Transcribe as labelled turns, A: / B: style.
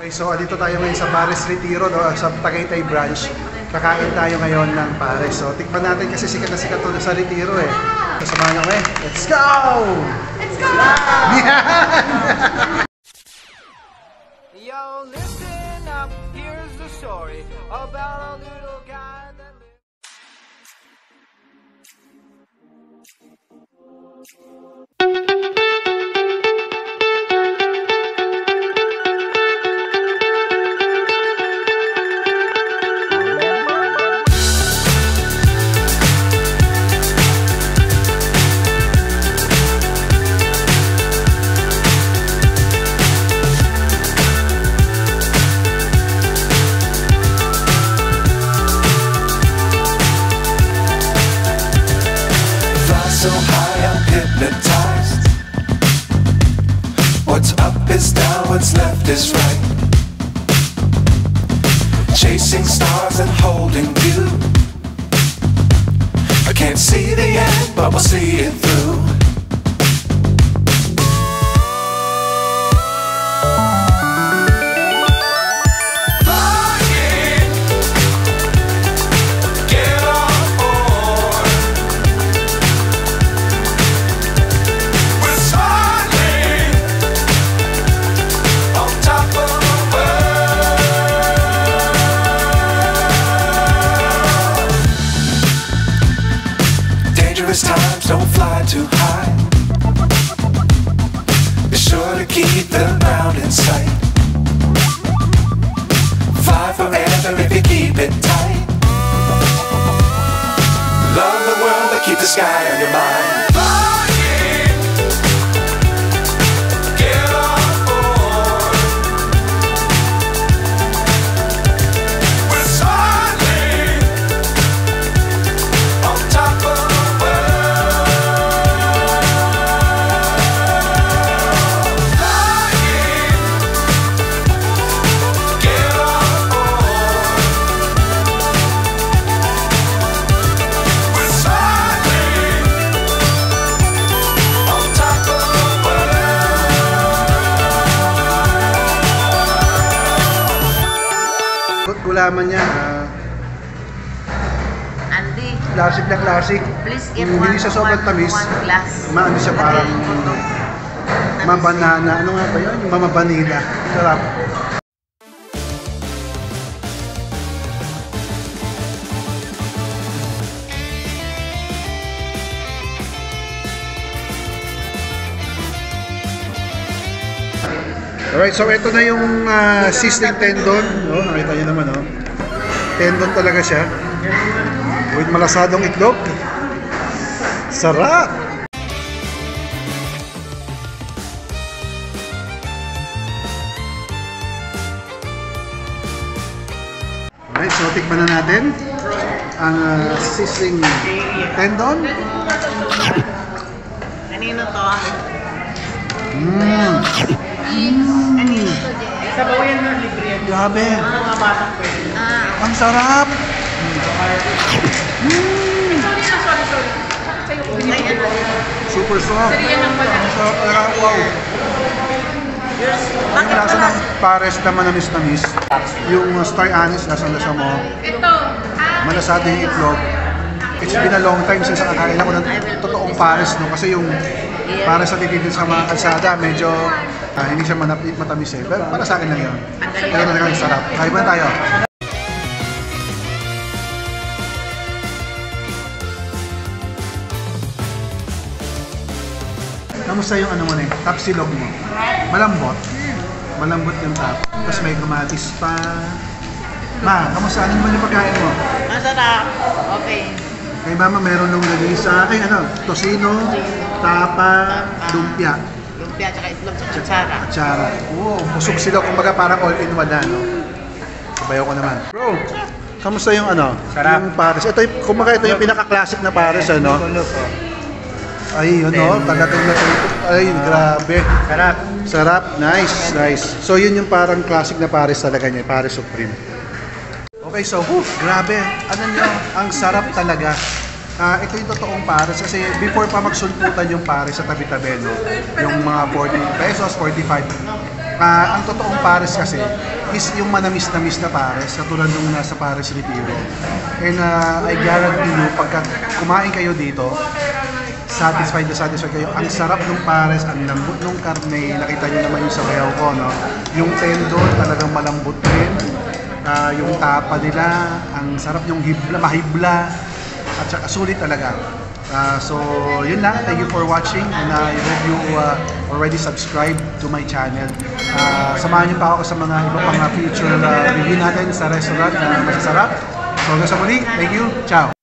A: Okay, so dito tayo ngayon sa Pares Retiro, no? Sa Tagaytay branch. Kakain tayo ngayon ng Pares. So tikman natin kasi sikat na sikat to sa Retiro eh. So samahan nyo kami. Let's go!
B: Let's go!
A: Yeah!
C: Yo, listen up, here's the story about a little guy that
D: so high I'm hypnotized. What's up is down, what's left is right. Chasing stars and holding you. I can't see the end, but we'll see it through. Times don't fly too high. Be sure to keep the ground in sight. Fly forever if you keep it tight. Love the world but keep the sky on your mind.
A: Gulaman niya,
B: Andy,
A: classic na classic.
B: please give
A: Hindi siya sobrang tamis.
B: one glass.
A: Maano siya parang mabanana. Ano nga ba yun? Yung mamabanila. Sarap. Alright, so ito na yung sizzling tendon, no? Nakita niyo naman, no? Tendon talaga siya. With malasadong itlog. Sarap! Alright, so tikman na natin ang sizzling tendon.
B: Kanino to?
C: Sabaw yan na libre yan.
A: Grabe!
C: Mga batang pwede.
A: Ang sarap! Super soft! Ang sarap talaga! Wow! Ang lasa ng Pares na manamis-namis. Yung star anise, lasang-lasa mo. Malasado yung itlog. It's been a long time since nakakain ako ng totoong Pares, no? Kasi yung Pares sa titigil sa mga kalsada, medyo hindi siya matamis eh. Pero para sa akin lang yun. Pero talagang sarap. Kain ba tayo? Kamusta yung ano mo na eh? Tapsilog mo? Malambot. Malambot yung tap. Tapos may kamatis pa. Ma, kamusta? Ano naman yung pagkain mo?
B: Masarap. Okay.
A: Kay Mama meron nung ganisa. Ay ano, tosino, tapa, lumpia.
B: Lumpia, tsaka itlog, tsaka kutsara.
A: Kutsara. Oo, busog sila. Kumbaga parang all-in-one na, no? Sabayaw ko naman. Bro, kamusta yung ano?
C: Sarap.
A: Yung Pares. Ito, kumbaga ito yung pinaka-classic na Pares, ano? Ay, yun no? Tagating na ito. Ay, grabe.
C: Sarap.
A: Sarap. Nice, nice. So yun yung parang classic na Pares talaga niya. Pares Supreme. Okay, so, grabe. Ano nyo? Ang sarap talaga. Ito yung totoong Pares kasi before pa magsulputan yung Pares sa tabi-tabi, no? Yung mga 40 pesos, 45. Ang totoong pares kasi is yung manamis-namis na pares, katulad nung nasa Pares Retiro. And I guarantee you, pagka kumain kayo dito, satisfied na satisfied kayo. Ang sarap ng pares, ang lambot ng karne, nakita nyo naman yung sabayaw ko, no? Yung tendon, talagang malambot din. Yung tapa nila, ang sarap yung hibla, mahibla, at saka sulit talaga. So, yun lang. Thank you for watching and I hope you already subscribed to my channel. Samahan niyo pa ako sa mga iba pang future review natin sa restaurant na masasarap. So, hanggang sa muli. Thank you. Ciao!